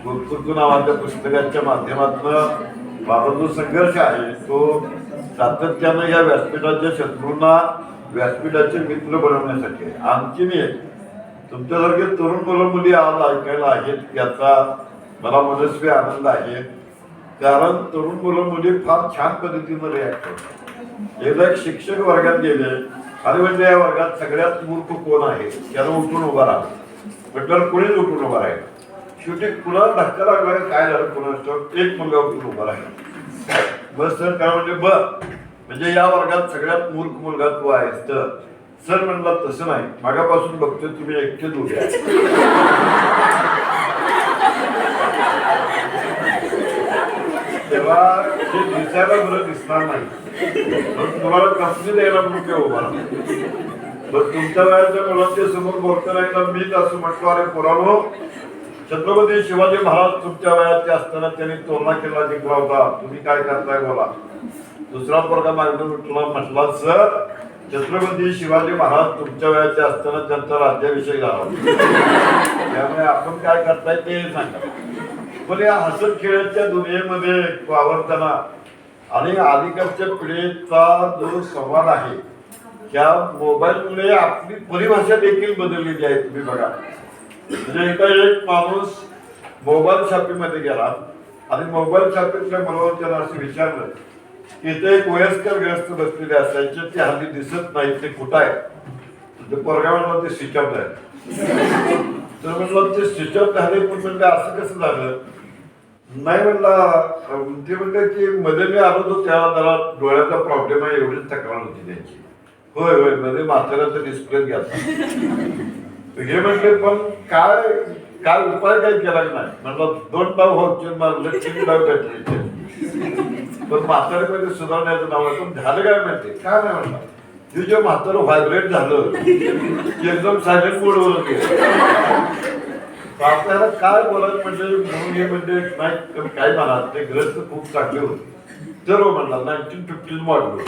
गुरुकृतू नावाच्या पुस्तकाच्या माध्यमातून माझा जो संघर्ष आहे तो सातत्यानं या व्यासपीठाच्या शत्रूंना व्यासपीठाचे मित्र बनवण्यासाठी आहे. आणखीन एक तुमच्यासारखे तरुण मुलं मुली आज ऐकायला आहेत याचा मला मनस्वी आनंद आहे. कारण तरुण मुलं मुली फार छान पद्धतीनं रिॲक्ट करतात. एकदा एक शिक्षक वर्गात गेले आणि म्हणजे या वर्गात सगळ्यात मूर्ख कोण आहे त्यानं उठून उभा राहा. म्हटलं कोणीच उठून उभा राहील. शेवटी कुणाला धक्का लागला काय झालं कुणाला एक मुलगा उठून उभा राहिला. बस सर काय म्हणजे म्हणजे या वर्गात सगळ्यात मूर्ख मुलगा तू आहेस. तर सर म्हणला तसं नाही, मागापासून बघतोय तुम्ही एकटेच उभे आहे. तेव्हा हे दिसायला बरं दिसणार नाही, तुम्हाला कंपनी द्यायला म्हणून काय उभा बस. तुमच्या वयाच्या मुलांच्या समोर बोलताना एकदा मीच असं म्हटलं, अरे पोरांनो, छत्रपती शिवाजी महाराज तुमच्या वयाचे असताना त्यांनी तोरणा किल्ला जिंकला होता, तुम्ही काय करताय बोला. दुसरा पोरगा मागणं म्हटला, सर छत्रपती शिवाजी महाराज तुमच्या वयाचे असताना त्यांचा राज्याभिषेक झाला, त्यामुळे आपण काय करताय ते सांगा. पण या हसत खेळाच्या दुनियेमध्ये वावरताना आणि अलीकडच्या पिढीचा जो संवाद आहे त्या मोबाईलमुळे आपली परिभाषा देखील बदललेली आहे. तुम्ही बघा, म्हणजे एक माणूस मोबाईल शॉपिंगमध्ये गेला आणि मोबाईल शॉपिंगच्या मला त्याला असं विचारलं, इथे एक वयस्कर ग्रस्त बसलेले असायचे, ते हल्ली दिसत नाही, ते कुठं आहे. पोरगा म्हणला ते स्विच ऑफ आहे. तर म्हणलं ते स्विच ऑफ झाले, पण म्हणलं असं कसं झालं. नाही म्हणला, ते म्हणलं की मध्ये मी आलो होतो त्याला जरा डोळ्याचा प्रॉब्लेम आहे एवढीच तक्रार होती त्यांची. होय होय मध्ये म्हाताऱ्याचा डिस्प्ले घ्यायचा. हे म्हटले पण काय काय उपाय काय केला नाही. म्हटलं 2 डाव व्हाउचर मारले, 3 डाव भेटले, पण म्हाताऱ्यामध्ये सुधारण्याचं नाव आहे. पण झालं काय माहिती काय नाही म्हणला, हे जे म्हातारं व्हायब्रेट झालं एकदम सायलेंट मोडवर गेलं. आपल्याला काय बोलायचं म्हणजे म्हणून हे म्हणजे नाही काय म्हणा, ते ग्रस्त खूप चांगले होते. सर्व म्हणला 1950 मॉडेल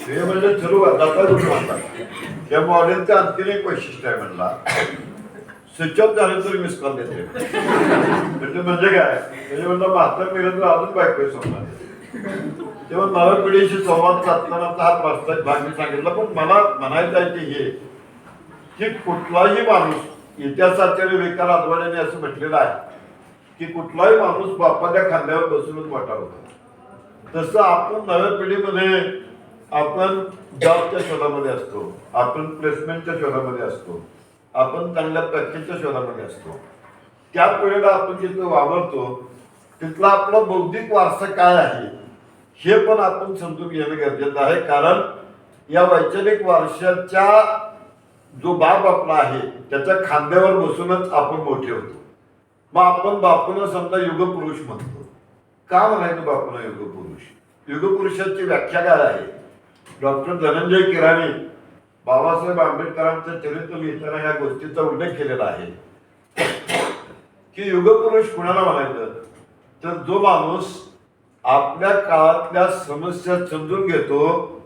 हे म्हणजे सर्व जाता म्हणतात. त्या मॉडेलचं आणखीन एक वैशिष्ट्य आहे म्हणला, स्विच ऑफ झाले तरी मिस कॉल देते. म्हणजे काय म्हणजे म्हणलं म्हातार मिळत तर अजून बायको समजा. तेव्हा नव्या पिढीशी संवाद साधतानाचा हा प्रास्ताविक भाग मी सांगितला. पण मला म्हणायचं आहे की हे की कुठलाही माणूस, इतिहासाचार्य विकार आदवाड्याने असं म्हटलेलं आहे की कुठलाही माणूस बापाच्या खांद्यावर बसूनच मोठा होता. तसं आपण नव्या पिढीमध्ये आपण जॉबच्या शोधामध्ये असतो, आपण प्लेसमेंटच्या शोधामध्ये असतो, आपण चांगल्या प्रॅक्टिसच्या शोधामध्ये असतो. त्या वेळेला आपण जिथं वावरतो तिथला आपला बौद्धिक वारसा काय आहे हे पण आपण समजून घेणं गरजेचं आहे. कारण या वैचारिक वारशाच्या जो बाप आपला आहे त्याच्या खांद्यावर बसूनच आपण मोठे होतो. मग आपण बापूंना समजा युगपुरुष म्हणतो. का म्हणायचं बापूंना युगपुरुष? युगपुरुषाची व्याख्या काय आहे? डॉक्टर धनंजय किराणी बाबासाहेब आंबेडकरांचं चरित्र लिहिताना या गोष्टीचा उल्लेख केलेला आहे की युगपुरुष कुणाला म्हणायचं तर जो माणूस आपल्या काळातल्या समस्या समजून घेतो,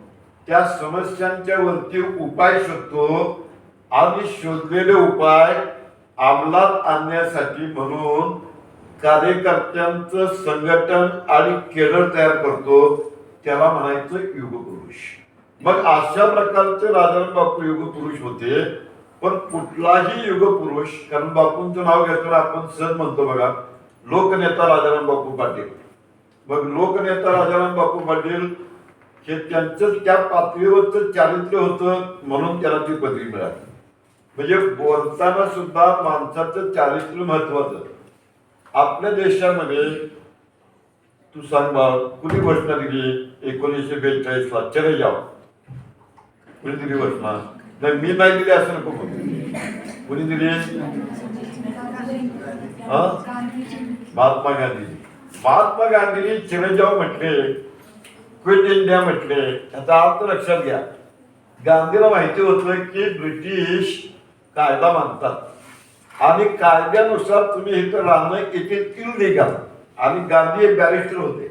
त्या समस्यांच्या वरती उपाय शोधतो आणि शोधलेले उपाय अंमलात आणण्यासाठी म्हणून कार्यकर्त्यांचं संघटन आणि केडर तयार करतो, त्याला म्हणायचं युगपुरुष. मग अशा प्रकारचे राजाराम बापू युगपुरुष होते. पण कुठलाही युगपुरुष, कारण बापूंचं नाव घेताना आपण सहज म्हणतो बघा, लोकनेता राजाराम बापू पाटील. मग लोकनेता राजाराम बापू पाटील हे त्यांचं त्या पातळीवरचं चारित्र्य होतं म्हणून त्याला ती पदवी मिळाली. म्हणजे बोलताना सुद्धा माणसाचं चारित्र्य महत्वाचं. आपल्या देशामध्ये तू सांग बा कुणी घोषणा दिली 1942ला चले जाव, कुणी दिली घोषणा? नाही मी नाही दिली असं नको म्हणून. कुणी दिली? महात्मा गांधी. महात्मा गांधींनी चले जाव म्हटले, क्विट इंडिया म्हटले. याचा अर्थ लक्षात घ्या, गांधीला माहिती होतं की ब्रिटिश कायदा मानतात आणि कायद्यानुसार तुम्ही इथं राहणं इलिगल. आणि गांधी एक बॅरिस्टर होते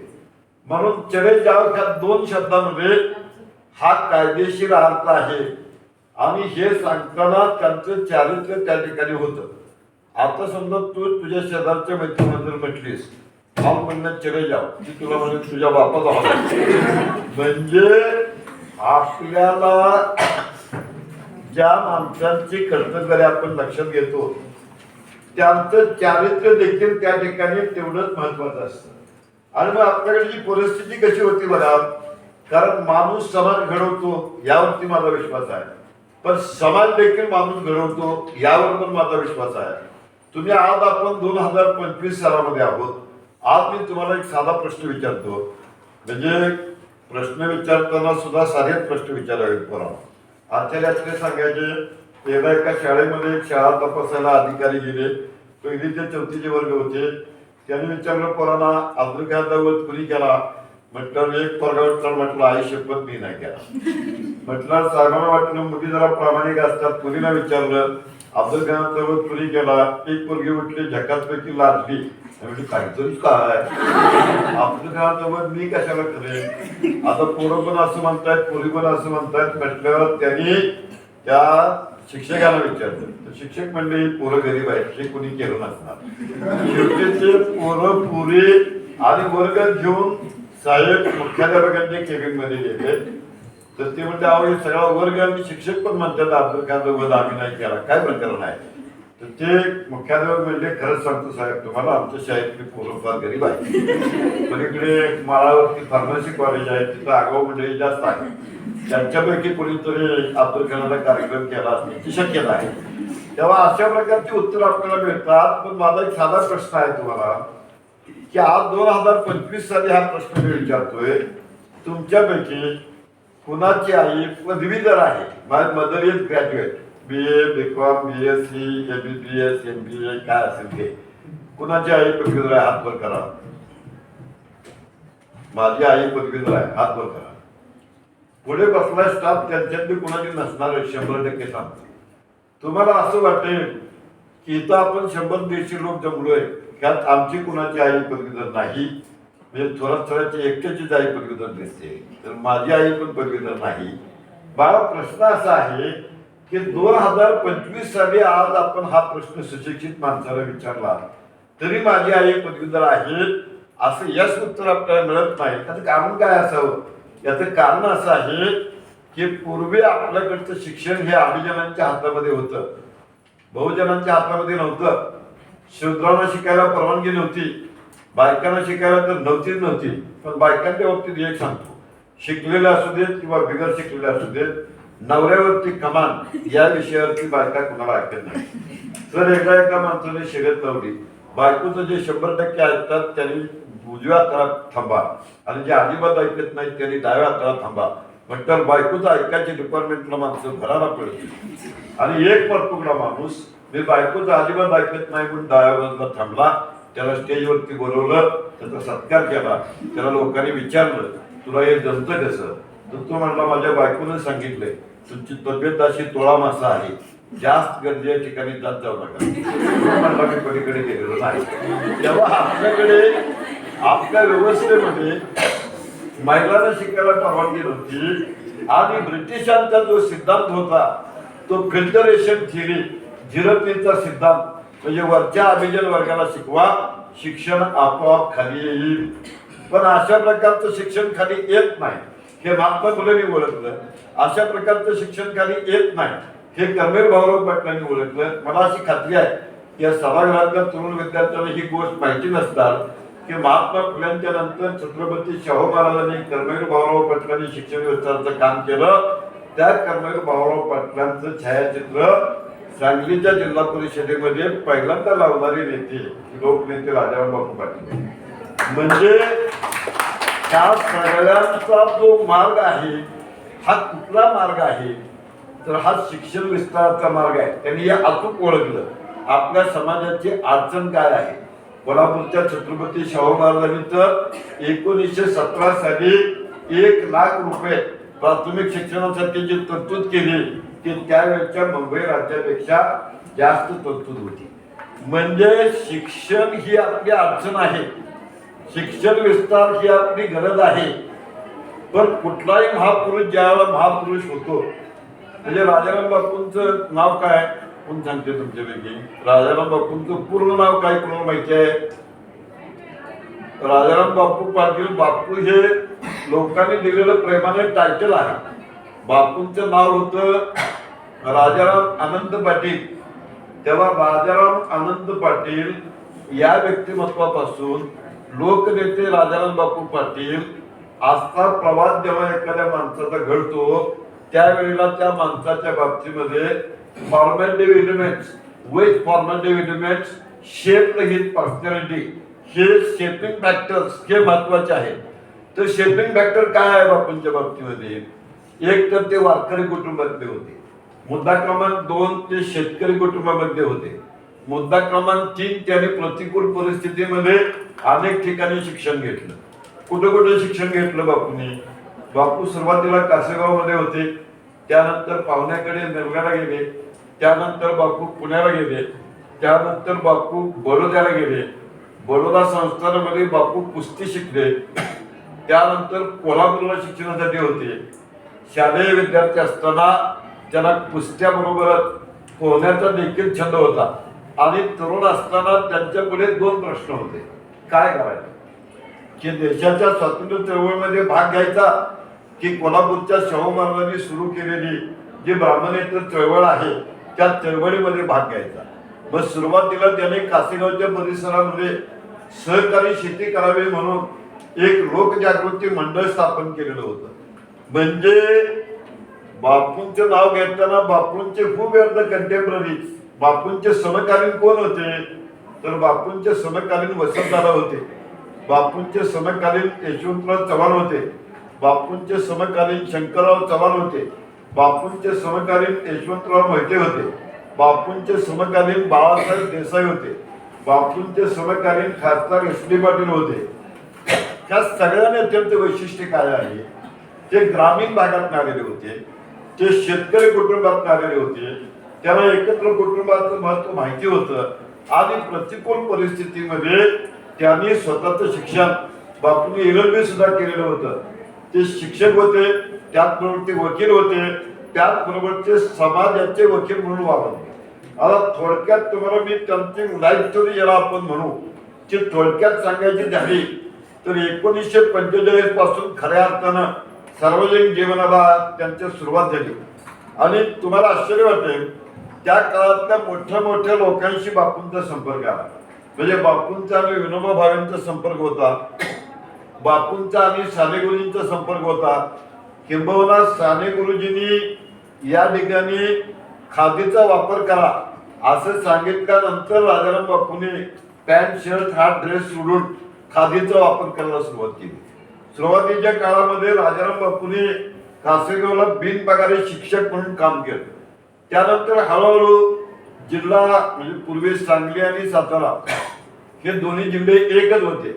म्हणून चले जाव ह्या 2 शब्दामध्ये हा कायदेशीर अर्थ आहे. आणि हे सांगताना त्यांचं चारित्र्य त्या ठिकाणी होतं. आता समजा तू तुझ्या शेजारच्या मैत्रिणीबद्दल म्हटलीस हम म्हणणं चले जाव की तुला म्हणजे तुझ्या बापाचा हवा म्हणजे आपल्याला ज्या माणसांची कर्तव्य आपण लक्षात घेतो त्यांचं चारित्र्य देखील त्या ठिकाणी तेवढंच महत्वाचं असतं. आणि मग आपल्याकडे जी परिस्थिती कशी होती बघा, कारण माणूस समाज घडवतो यावरती माझा विश्वास आहे, पण समाज देखील माणूस घडवतो यावर पण माझा विश्वास आहे. तुम्ही आज आपण 2025 सालामध्ये आहोत. आज मी तुम्हाला एक साधा प्रश्न विचारतो, म्हणजे प्रश्न विचारताना सुद्धा साधेच प्रश्न विचारावेत. बरोबर आचार्य सांगायचे एकदा एका शाळेमध्ये एक शाळा तपासायला अधिकारी गेले. पहिली ते चौथीचे वर्ग होते. त्यांनी विचारलं पोरांना अब्दुल कलामचा वध कुणी केला. म्हटलं एक पोरगा म्हटलं आई शपथ मी नाही केला. म्हटलं साहेबांना वाटलं मुली जरा प्रामाणिक असतात. मुलीला विचारलं अब्दुल कलामचा वध कुणी केला. एक पोरगी उठली झकातपैकी लाजली. म्हणजे काहीतरीच काय अब्दुल कलामचा वध मी कशाला करेन. आता पोरं पण असं म्हणतायत पोरी पण असं म्हणतायत. म्हटल्यावर त्यांनी त्या शिक्षकाला विचारलं तर शिक्षक म्हणले पोरं गरीब आहेत हे कोणी केलं नसणार. शेवटी ते पोरं पुरी आणि वर्ग घेऊन साहेब मुख्याध्यापकांच्या केबिन मध्ये गेले. तर ते म्हणते अहो हे सगळा वर्ग आणि शिक्षक पण म्हणतात अब्दुल कलामचा वध आम्ही नाही केला काय प्रकरण आहे. तर ते मुख्याध्यापक म्हणले खरंच सांगतो साहेब तुम्हाला आमच्या शाळेतली पोरं फार गरीब आहे. पलीकडे माळावरती फार्मसी कॉलेज आहे तिथं आगाऊ मंडळी जास्त आहे. त्यांच्यापैकी कोणीतरी अब्दुल कलामचा कार्यक्रम केला असण्याची शक्यता आहे. तेव्हा अशा प्रकारची उत्तर आपल्याला मिळतात. पण माझा एक साधा प्रश्न आहे तुम्हाला की आज 2025 साली हा प्रश्न मी विचारतोय तुमच्यापैकी कुणाची आई पदवीधर आहे माझ्या mother is graduate BA BCom BSc MBBS MBA काय असेल ते कुणाची आई पदवीधर आहे हात वर करा. माझी आई पदवीधर आहे हात वर करा. पुढे बसला स्टाफ त्यांच्यातली कुणाची नसणार 100% सांगतो. तुम्हाला असं वाटेल की इथं आपण 100-150 लोक जमलोय त्यात आमची कुणाची आई पदवीधर नाही. म्हणजे थोराची एकट्याचीच आई पदवीधर दिसते तर माझी आई पण पदवीधर नाही. बाळा प्रश्न असा आहे की 2025 साली आज आपण हा प्रश्न सुशिक्षित माणसाला विचारला तरी माझी आई पदवीधर आहे असं यश उत्तर आपल्याला मिळत नाही. त्याचं कारण काय असावं. याचं कारण असं आहे की पूर्वी आपल्याकडचं शिक्षण हे अभिजनांच्या हातामध्ये होतं बहुजनांच्या हातामध्ये नव्हतं. शूद्रांना शिकायला परवानगी नव्हती बायकांना शिकायला तर नव्हती. पण बायकांच्या बाबतीत एक सांगतो शिकलेले असू देत किंवा बिगर शिकलेले असू देत नवऱ्यावरती कमान या विषयावरती बायका कुणाला ऐकत नाही. तर एकदा एका माणसाने शर्यत लावली बायकोचं जे 100% ऐकतात त्यांनी उजव्या हाताला थांबा आणि जे अजिबात ऐकत नाहीत त्यांनी डाव्या हाताला थांबा. म्हटलं बायकोचं ऐकायचे डिपार्टमेंटला माणसं घराला पडली आणि एक परतुकडा माणूस मी बायकोचं अजिबात ऐकत नाही म्हणून डाव्या बाजूला थांबला. त्याला स्टेजवरती बोलवलं त्याचा सत्कार केला. त्याला लोकांनी विचारलं तुला हे जमतं कसं. तर तो म्हणला माझ्या बायकोने सांगितलंय तुमची तब्येत अशी तोळा मासा आहे जास्त गर्दीच्या ठिकाणी जात जाऊ नका. म्हणला मी पलीकडे गेलेलो नाही. तेव्हा आपल्याकडे आपल्या व्यवस्थेमध्ये महिलांना शिकायला परवानगी नव्हती आणि ब्रिटिशांचा जो सिद्धांत होता तो फिल्टरेशन थिअरी झिरपनीचा सिद्धांत म्हणजे वरच्या अभिजन वर्गाला शिकवा शिक्षण आपोआप खाली येईल. पण अशा प्रकारचं शिक्षण खाली येत नाही हे महात्मा फुलेंनी ओळखलं. अशा प्रकारचं शिक्षण खाली येत नाही हे कर्मेल भाऊराव पाटलांनी ओळखलं. मला अशी खात्री आहे की या सभागृहातल्या तरुण विद्यार्थ्यांना ही गोष्ट माहिती नसणार की महात्मा फुल्यांच्या नंतर छत्रपती शाहू महाराजांनी कर्मेल भाऊराव पाटलांनी शिक्षण विस्ताराचं काम केलं. त्या कर्मेल भाऊराव पाटलांचं छायाचित्र सांगलीच्या जिल्हा परिषदेमध्ये पहिल्यांदा लावणारे नेते लोकनेते राजाराम बापू पाटील. म्हणजे त्या सगळ्यांचा जो मार्ग आहे हा कुठला मार्ग आहे तर हा शिक्षण विस्ताराचा मार्ग आहे. त्यांनी हे अचूक ओळखलं आपल्या समाजाची अडचण काय आहे. कोल्हापूरच्या छत्रपती शाहू महाराजांनी तर 1917 साली 1 लाख रुपये प्राथमिक शिक्षणासाठी जी तरतूद केली ती त्यावेळेच्या मुंबई राज्यापेक्षा जास्त तरतूद होती. म्हणजे शिक्षण ही आपली अडचण आहे शिक्षण विस्तार ही आपली गरज आहे. पण कुठलाही महापुरुष ज्यावेळेला महापुरुष होतो म्हणजे राजाराम बापूंचं नाव काय कोण सांगते तुमच्यापैकी? राजाराम बापूंचं पूर्ण नाव काय कोणाला माहिती आहे? राजाराम बापू पाटील. बापू हे लोकांनी दिलेलं प्रेमाने टायटल आहे. बापूंचं नाव होतं राजाराम अनंत पाटील. तेव्हा राजाराम अनंत पाटील या व्यक्तिमत्वापासून लोकनेते राजाराम बापू पाटील असा प्रवास जेव्हा एखाद्या माणसाचा घडतो त्यावेळेला त्या माणसाच्या बाबतीमध्ये formative elements with formative elements shape his personality. हे शेपिंग फॅक्टर्स हे महत्वाचे आहेत. तर शेपिंग फॅक्टर काय आहे बापूंच्या बाबतीमध्ये? एक तर ते वारकरी कुटुंबातले होते. मुद्दा क्रमांक 2 ते शेतकरी कुटुंबामध्ये होते. मुद्दा क्रमांक 3 त्यांनी प्रतिकूल परिस्थितीमध्ये अनेक ठिकाणी शिक्षण घेतलं. कुठे कुठे शिक्षण घेतलं बापूंनी? बापू सुरुवातीला कासेगाव मध्ये होते, त्यानंतर पाहुण्याकडे निर्म्याला गेले, त्यानंतर बापू पुण्याला गेले, त्यानंतर बापू बडोद्याला गेले. बडोदा संस्थानामध्ये बापू कुस्ती शिकले. त्यानंतर कोल्हापूरला शिक्षणासाठी होते. शालेय विद्यार्थी असताना त्यांना कुस्त्याबरोबर पोहण्याचा देखील छंद होता. आणि तरुण असताना त्यांच्या पुढे 2 प्रश्न होते. काय करायचं? की देशाच्या स्वातंत्र्य चळवळीमध्ये भाग घ्यायचा की कोल्हापूरच्या शाहू महाराजांनी सुरू केलेली जी ब्राह्मणेतर चळवळ आहे त्या चळवळीमध्ये भाग घ्यायचा. मग सुरुवातीला त्याने कासेगावच्या परिसरामध्ये सहकारी शेती करावी म्हणून एक लोकजागृती मंडळ स्थापन केलेलं होतं. म्हणजे बापूंचं नाव घेताना बापूंचे खूप कंटेम्पररी बापूंचे समकालीन कोण होते? तर बापूंचे समकालीन वसंतदादा होते. बापूंचे समकालीन यशवंतराव चव्हाण होते. बापूंचे समकालीन शंकरराव चव्हाण होते. बापूंचे समकालीन यशवंतराव मोहिते होते. बापूंचे समकालीन बाळासाहेब देसाई होते. बापूंचे समकालीन खासदार एस डी पाटील होते. त्या सगळ्यांनी अत्यंत वैशिष्ट्य काय आहे? ते ग्रामीण भागात आलेले होते, ते शेतकरी कुटुंबात आलेले होते, त्यांना एकत्र कुटुंबाचं महत्व माहिती होतं. आणि प्रतिकूल परिस्थितीमध्ये त्यांनी स्वतःचं शिक्षण बापूंनी LLB सुद्धा केलेलं होतं. ते शिक्षक होते, त्याचबरोबर ते वकील होते, त्याचबरोबर ते समाजाचे वकील म्हणून वावरले. आता थोडक्यात तुम्हाला मी त्यांची लाईफ स्टोरी याला आपण म्हणू की थोडक्यात सांगायची झाली तर 1945 पासून खऱ्या अर्थानं सार्वजनिक जीवनाला त्यांची सुरुवात झाली. आणि तुम्हाला आश्चर्य वाटेल त्या काळातल्या मोठ्या मोठ्या लोकांशी बापूंचा संपर्क आला. म्हणजे बापूंचा आणि विनोबा भावेंचा संपर्क होता, बापूंचा आणि साने गुरुजींचा संपर्क होता. किंबहुना साने गुरुजींनी या ठिकाणी खादीचा वापर करा असं सांगितल्यानंतर राजाराम बापूंनी पॅन्ट शर्ट हा ड्रेस सोडून खादीचा वापर करायला सुरुवात केली. सुरुवातीच्या काळामध्ये राजाराम बापूंनी कासेगावला बिनपगारी शिक्षक म्हणून काम केलं. त्यानंतर हळूहळू जिल्हा म्हणजे पूर्वी सांगली आणि सातारा हे दोन्ही जिल्हे एकच होते.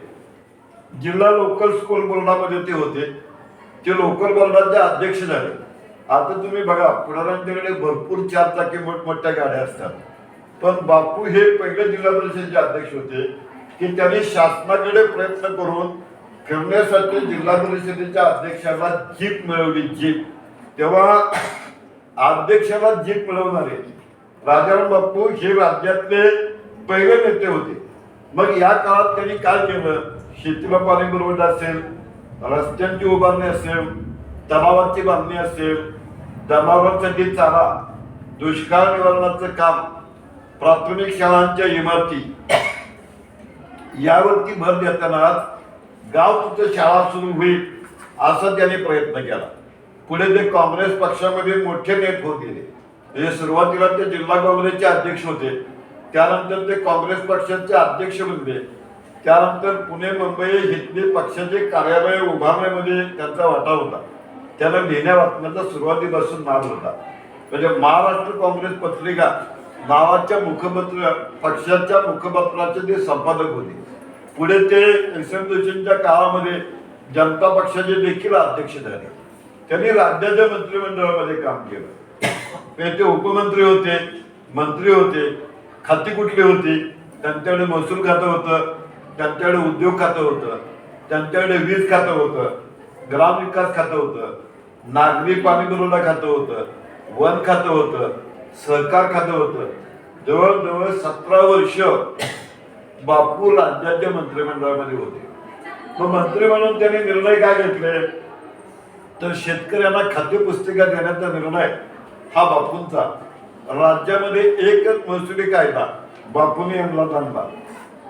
जिल्हा लोकल स्कूल बोर्डामध्ये ते होते. ते लोकल बोर्डाचे अध्यक्ष झाले. आता तुम्ही बघा पुढाऱ्यांच्याकडे भरपूर 4 चाकी मोठमोठ्या गाड्या असतात, पण बापू हे पहिले जिल्हा परिषदेचे अध्यक्ष होते की त्यांनी शासनाकडे प्रयत्न करून करण्यासाठी जिल्हा परिषदेच्या अध्यक्षाला जीप मिळवली. जीप तेव्हा अध्यक्षाला जीप मिळवणारे राजाराम बापू हे राज्यातले पहिले नेते होते. मग या काळात त्यांनी काय केलं? शेतीला पाणी पुरवठा असेल, रस्त्यांची उभारणी असेल, तलावांची बांधणी असेल, जनावरांसाठी चारा, दुष्काळ निवारणाचं काम, प्राथमिक शाळांच्या इमारती यावरती भर देताना गाव तिथं शाळा सुरू होईल असा त्यांनी प्रयत्न केला. पुढे ते काँग्रेस पक्षामध्ये मोठे नेते होत गेले. म्हणजे सुरुवातीला ते जिल्हा काँग्रेसचे अध्यक्ष होते, त्यानंतर ते काँग्रेस पक्षाचे अध्यक्ष बनले. त्यानंतर पुणे मुंबई इथले पक्षाचे कार्यालय उभारण्यामध्ये त्यांचा वाटा होता. त्याला लिहिण्या वाचण्याचा सुरुवातीपासून नाद होता. म्हणजे महाराष्ट्र काँग्रेस पत्रिका नावाच्या मुखपत्र पक्षाच्या मुखपत्राचे ते संपादक होते. पुढे ते इसंतोषींच्या काळामध्ये जनता पक्षाचे देखील अध्यक्ष झाले. त्यांनी राज्याच्या मंत्रिमंडळामध्ये काम केलं. ते उपमंत्री होते, मंत्री होते, खाती कुठली होती? त्यांच्याकडे महसूल खातं होतं, त्यांच्याकडे उद्योग खातं होतं, त्यांच्याकडे वीज खातं होतं, ग्रामविकास खातं होतं, नागरी पाणी पुरवठा खातं होतं, वन खातं होतं, सहकार खातं होतं. जवळजवळ 17 वर्ष बापू राज्याच्या मंत्रिमंडळामध्ये होते. मग मंत्री म्हणून त्यांनी निर्णय काय घेतले तर शेतकऱ्यांना खाद्यपुस्तिका देण्याचा निर्णय हा बापूंचा. राज्यामध्ये एकच महसुली कायदा बापूंनी अंमलात आणला.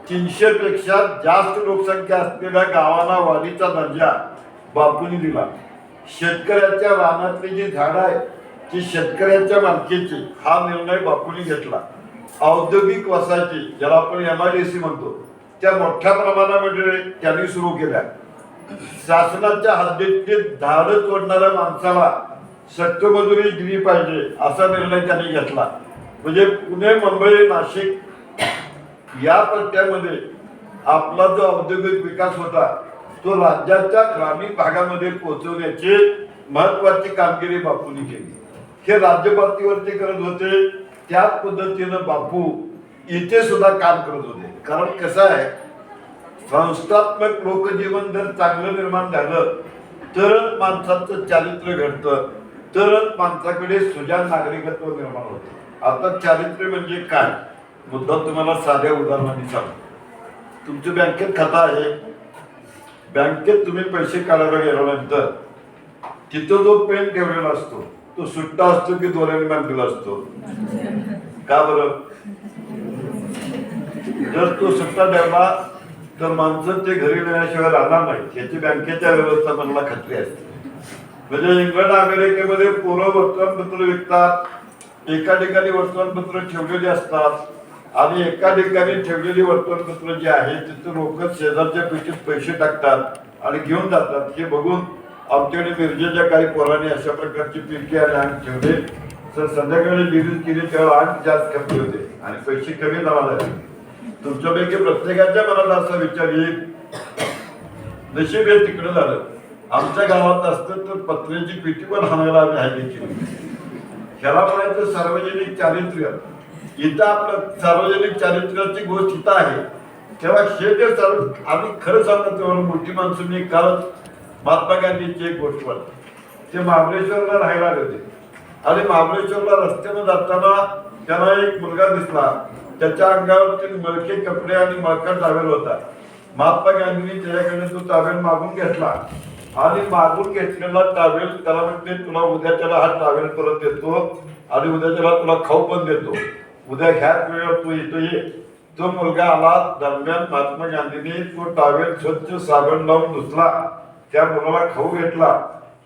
300 पेक्षा जास्त लोकसंख्या असलेल्या गावांना वाढीचा दर्जा बापूंनी दिला. शेतकऱ्याच्या रानातली जी झाडं आहे ती शेतकऱ्याच्या मालकीची हा निर्णय बापूंनी घेतला. औद्योगिक वसाहती ज्याला आपण MIDC म्हणतो त्या मोठ्या प्रमाणामध्ये त्यांनी सुरू केल्या. शासनाच्या हद्दीतील झाडं तोडणाऱ्या माणसाला सक्तमजुरी दिली पाहिजे असा निर्णय त्यांनी घेतला. म्हणजे पुणे, मुंबई, नाशिक या पट्ट्यामध्ये आपला जो औद्योगिक विकास होता तो राज्याच्या ग्रामीण भागामध्ये पोहोचवण्याची महत्वाची कामगिरी बापूंनी केली. हे राज्य पातळीवरती करत होते, त्याच पद्धतीनं बापू इथे सुद्धा काम करत होते. कारण कसं आहे, संस्थात्मक लोकजीवन जर चांगलं निर्माण झालं तरच माणसाचं चारित्र्य घडतं, तरच माणसाकडे सुजाण नागरिकत्व निर्माण होतं. आता चारित्र्य म्हणजे काय मुद्दा तुम्हाला साध्या उदाहरणाने सांगतो. तुमचं बँकेत खातं आहे, बँकेत तुम्ही पैसे काढायला गेल्यानंतर तिथं जो पेन ठेवलेला असतो तो सुट्टा असतो की दोऱ्याने बांधलेला असतो? का बरं? जर तो सुट्टा ठेवला तर माणसं ते घरी नेण्याशिवाय राहणार नाही याची बँकेच्या व्यवस्थापनाला खात्री असते. म्हणजे इंग्लंड अमेरिकेमध्ये पोरं वर्तमानपत्र विकतात, एका ठिकाणी वर्तमानपत्र ठेवलेली असतात आणि एका ठिकाणी ठेवलेली वर्तमानपत्र जी आहे तिथं लोक शेजारच्या पेटीत पैसे टाकतात आणि घेऊन जातात. हे बघून आमच्याकडे मिरजेच्या काही पोरांनी अशा प्रकारची पिलकी आणि अंग ठेवले तर संध्याकाळी लिहिली केली तेव्हा अंग जास्त खर्च होते आणि पैसे कमी जमा झाले. तुमच्यापैकी प्रत्येकाच्या मनात असा विचार येईल, नशीब हे तिकडे झालं, आमच्या गावात असतं तर पत्र्याची पेटी पण हाणायला आम्ही हाय केली. ह्याला म्हणायचं सार्वजनिक चारित्र्य. इथं आपलं सार्वजनिक चारित्र्याची गोष्ट इथं आहे. तेव्हा हे जे आम्ही खरं सांगतो तेव्हा मोठी माणसं मी काल महात्मा गांधीची एक गोष्ट वाटते. ते महाबळेश्वरला राहायला आले होते आणि महाबळेश्वरला रस्त्यानं जाताना त्यांना एक मुलगा दिसला. त्याच्या अंगावरती मळके कपडे आणि मळका टावेल होता. महात्मा गांधींनी त्याच्याकडे तो टावेल मागून घेतला आणि मागून घेतलेला टावेल त्याला म्हणते तुला उद्या त्याला हा टावेल परत देतो आणि उद्या त्याला तुला खाऊ पण देतो, उद्या ह्याच वेळेवर तू इथं ये. तो मुलगा आला. दरम्यान महात्मा गांधींनी तो टावेल स्वच्छ साबण लावून धुतला, त्या मुलाला खाऊ घेतला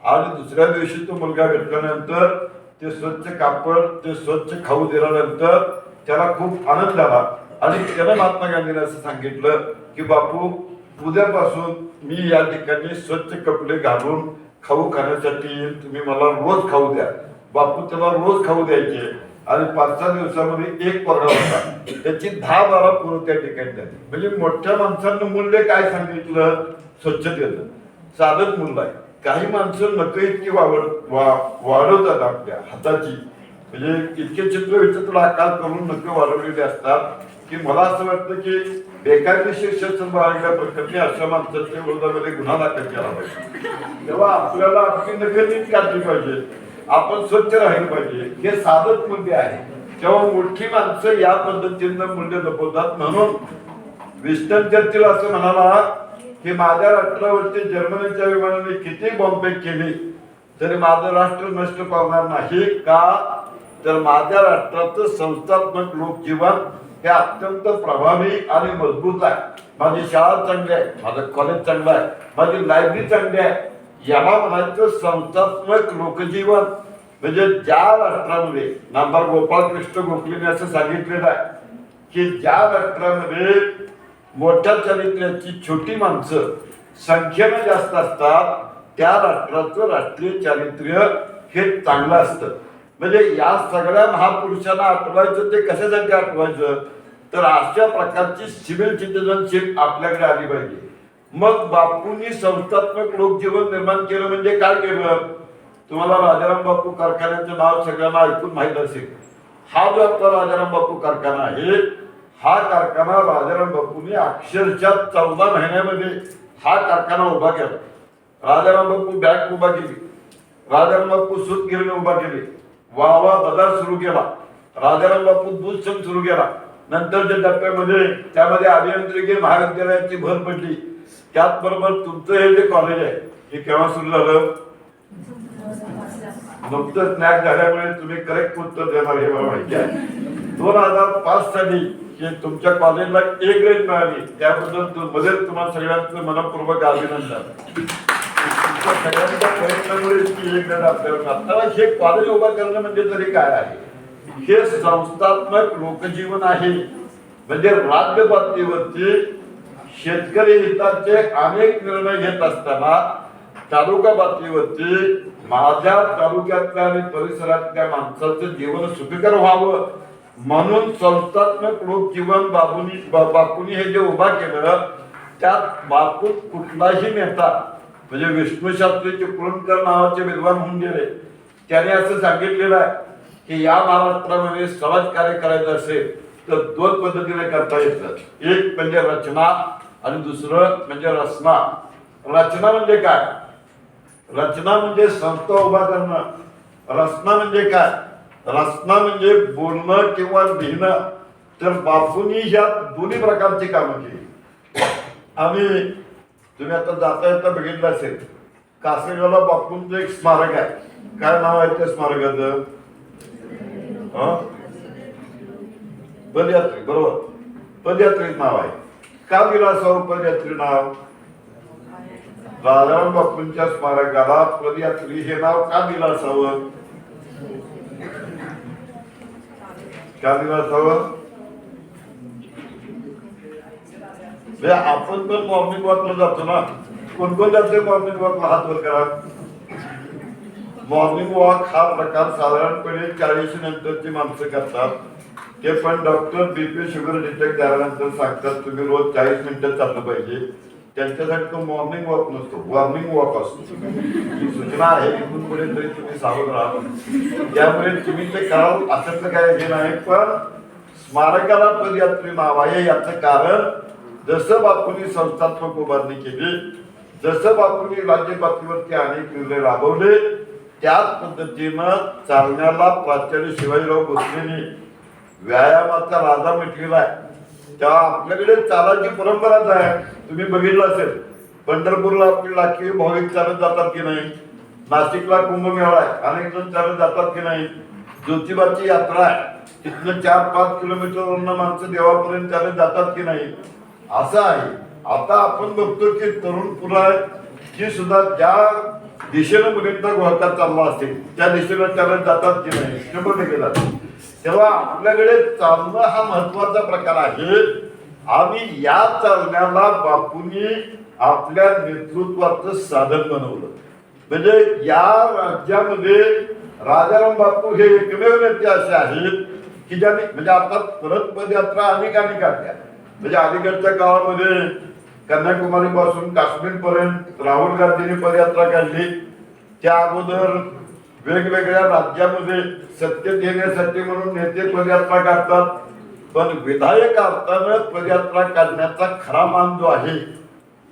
आणि दुसऱ्या दिवशी तो मुलगा भेटल्यानंतर ते स्वच्छ कापड ते स्वच्छ खाऊ दिल्यानंतर त्याला खूप आनंद झाला आणि त्यानं महात्मा गांधींनी असं सांगितलं की बापू उद्यापासून मी या ठिकाणी स्वच्छ कपडे घालून खाऊ खाण्यासाठी येईल, तुम्ही मला रोज खाऊ द्या. बापू त्याला रोज खाऊ द्यायचे आणि 5-6 दिवसामध्ये एक पोरगा होता, त्याची 10-12 पोरं त्या ठिकाणी झाली. म्हणजे मोठ्या माणसांना मूल्य काय सांगितलं? स्वच्छतेचं साधन मूल्य आहे. काही माणसं नक इतकी वाढवतात आपल्या हाताची, म्हणजे इतके चित्र विचित्र आकार करून नक वाढवलेले असतात की मला असं वाटतं की बेकायदेशीर शस्त्र बाळगल्या प्रकरणी अशा माणसाच्या विरोधामध्ये गुन्हा दाखल केला पाहिजे. तेव्हा आपल्याला आपली नख नीट काढली पाहिजे, आपण स्वच्छ राहिलं पाहिजे. हे साधन मूल्य आहे. तेव्हा मोठी माणसं या पद्धतीनं मूल्य जपवतात. म्हणून विस्टन चर्चिल असं म्हणाला की माझ्या राष्ट्रावरती जर्मनीच्या विमानाने किती बॉम्बफेक केली तरी माझं राष्ट्र नष्ट पावणार नाही. का तर माझ्या राष्ट्राचं संस्थात्मक लोकजीवन हे अत्यंत प्रभावी आणि मजबूत आहे. माझी शाळा चांगली आहे, माझं कॉलेज चांगलं आहे, माझी लायब्ररी चांगली आहे. याला म्हणायचं संस्थात्मक लोकजीवन. म्हणजे ज्या राष्ट्रामध्ये नामदार गोपाळकृष्ण गोखलेने असं सांगितलेलं आहे की ज्या राष्ट्रामध्ये मोठ्या चारित्र्याची छोटी माणसं संख्येनं जास्त असतात त्या राष्ट्राचं राष्ट्रीय चारित्र्य हे चांगलं असतं. म्हणजे या सगळ्या महापुरुषांना आठवायचं ते कशासाठी आठवायचं तर अशा प्रकारची सिव्हिल सिटिझनशिप आपल्याकडे आली पाहिजे. मग बापूंनी संस्थात्मक लोकजीवन निर्माण केलं म्हणजे काय केलं? तुम्हाला राजाराम बापू कारखान्याचं नाव सगळ्यांना ऐकून माहीत असेल. हा जो आपला राजाराम बापू कारखाना आहे हा कारखाना राजाराम बापूंनी अक्षरशः 14 महिन्यामध्ये हा कारखाना उभा केला. राजाराम बापू बँक उभा केली, राजाराम बापू सूत गिरणी उभा केली, वावा बाजार सुरू केला राजाराम बापू दूध संघ सुरू केला. नंतरच्या टप्प्यामध्ये त्यामध्ये अभियांत्रिकी महाविद्यालयाची भर पडली. त्याचबरोबर तुमचं हे जे कॉलेज आहे हे केव्हा सुरू झालं? नुकतंच स्नॅक झाल्यामुळे तुम्ही करेक्ट उत्तर देणार हे मला माहिती आहे. 2005 साली हे तुमच्या कॉलेजला A ग्रेड मिळाली. त्याबद्दल मध्ये तुम्हाला सगळ्यांचं मनपूर्वक अभिनंदन. सगळ्यांच्या प्रयत्नामुळे A ग्रेड आपल्याला. आता हे कॉलेज उभा करणं म्हणजे तरी काय आहे? हे संस्थात्मक लोकजीवन आहे. म्हणजे राज्य पातळीवरती शेतकरी हिताचे अनेक निर्णय घेत असताना तालुका पातळीवरती माझ्या तालुक्यातल्या आणि परिसरातल्या माणसाचं जीवन सुखकर व्हावं म्हणून संस्थात्मक लोकजीवन बापूंनी हे जे उभा केलं त्यात बापू कुठलाही नेता म्हणजे विष्णुशास्त्री चिपळूणकर नावाचे विद्वान होऊन गेले. त्याने असं सांगितलेलं आहे की या महाराष्ट्रामध्ये समाजकार्य करायचं असेल तर 2 पद्धतीने करता येतं. एक म्हणजे रचना आणि दुसरं म्हणजे रचना. रचना म्हणजे काय? रचना म्हणजे संस्था उभा करणं. रचना म्हणजे काय? रचना म्हणजे बोलणं किंवा लिहिणं. तर बापूंनी ह्या दोन्ही प्रकारची कामं केली. आणि तुम्ही आता जाता येता बघितलं असेल कासेगावला बापूंचं एक स्मारक आहे. काय नाव आहे त्या स्मारकाचं? पदयात्री. बरोबर, पदयात्री नाव आहे. का दिलं असावं पदयात्री नाव? राजाराम बापूंच्या स्मारकाला पदयात्री हे नाव का दिलं असावं? का दिलं असावं? आपण पण मॉर्निंग वॉकला जातो ना. कोण कोण जाते मॉर्निंग वॉकला? हात वर करा. मॉर्निंग वॉक हा प्रकार साधारणपणे 40 नंतरची माणसं करतात. ते पण डॉक्टर BP शुगर डिटेक्ट झाल्यानंतर सांगतात तुम्ही रोज 40 मिनिटं चाललं पाहिजे. त्यांच्यासाठी तो मॉर्निंग वॉक नसतो, वॉर्निंग वॉक असतो. ही सूचना आहे. इथून पुढे तरी तुम्ही सावध राहा. त्यामुळे तुम्ही ते कराल असं काय हे नाही. पण स्मारकाला पदयात्री नाव आहे याचं कारण जसं बापूंनी संस्थात्मक उभारणी केली, जसं बापूंनी राज्य पातळीवरती अनेक निर्णय राबवले, त्याच पद्धतीनं चालण्याला प्राचार्य शिवाजीराव भोसलेंनी व्यायामाचा राजा म्हटलेला आहे. तेव्हा आपल्याकडे चालायची परंपराच आहे. तुम्ही बघितलं असेल पंढरपूरला आपली लाखी भाविक चालत जातात की नाही? नाशिकला कुंभमेळा आहे, अनेक जण चालत जातात की नाही? ज्योतिबाची यात्रा आहे, तिथनं 4-5 किलोमीटरवरनं माणसं देवापर्यंत चालत जातात की नाही? असं आहे. आता आपण बघतो की तरुण पुराची सुद्धा ज्या दिशेनं पर्यंत वाहतात चालला असेल त्या दिशेनं चालत जातात की नाही? 100% जातात. तेव्हा आपल्याकडे चालणं हा महत्वाचा प्रकार आहे. आणि या चालण्याला बापूंनी आपल्या नेतृत्वाचं साधन बनवलं. म्हणजे या राज्यामध्ये राजाराम बापू हे एकमेव नेते असे आहेत की ज्यांनी म्हणजे आता परत पदयात्रा अनेकांनी काढल्या. म्हणजे अलीकडच्या काळामध्ये कन्याकुमारी पासून काश्मीर पर्यंत राहुल गांधींनी पदयात्रा काढली. त्या अगोदर वेगवेगळ्या राज्यामध्ये सत्तेत येण्यासाठी म्हणून नेते पदयात्रा काढतात. पण विधायक अर्थानं पदयात्रा काढण्याचा खरा मान जो आहे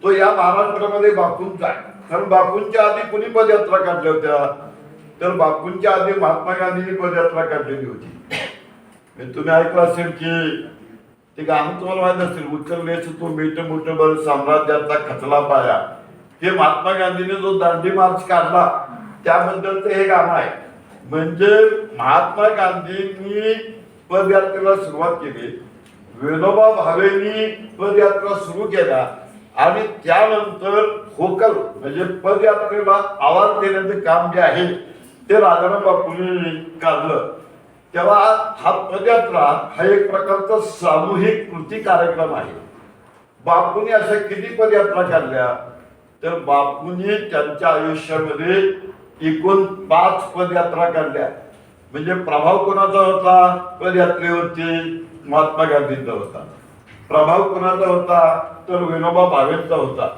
तो या महाराष्ट्रामध्ये बापूंचा आहे. कारण बापूंच्या आधी कुणी पदयात्रा काढल्या होत्या? तर बापूंच्या आधी महात्मा गांधींनी पदयात्रा काढलेली होती. तुम्ही ऐकलं असेल की ते गाणं तुम्हाला माहित असेल, उचललेच तो मीठ मुठ बळ साम्राज्याचा खचला पाया. हे महात्मा गांधीने जो दांडी मार्च काढला त्याबद्दलचं हे गाणं आहे. म्हणजे महात्मा गांधींनी पदयात्रेला सुरुवात केली, विनोबा भावेंनी पदयात्रा सुरू केल्या आणि त्यानंतर होकल म्हणजे पदयात्रेला आवाज देण्याचं काम जे आहे ते राजाराम बापूंनी काढलं. तेव्हा हा पदयात्रा हा एक प्रकारचा सामूहिक कृती कार्यक्रम आहे. बापूंनी अशा किती पदयात्रा काढल्या? तर बापूंनी त्यांच्या आयुष्यामध्ये एकूण 5 पदयात्रा काढल्या. म्हणजे प्रभाव कोणाचा होता पदयात्रेवरती? महात्मा गांधींचा होता. प्रभाव कोणाचा होता? तर विनोबा भावेंचा होता.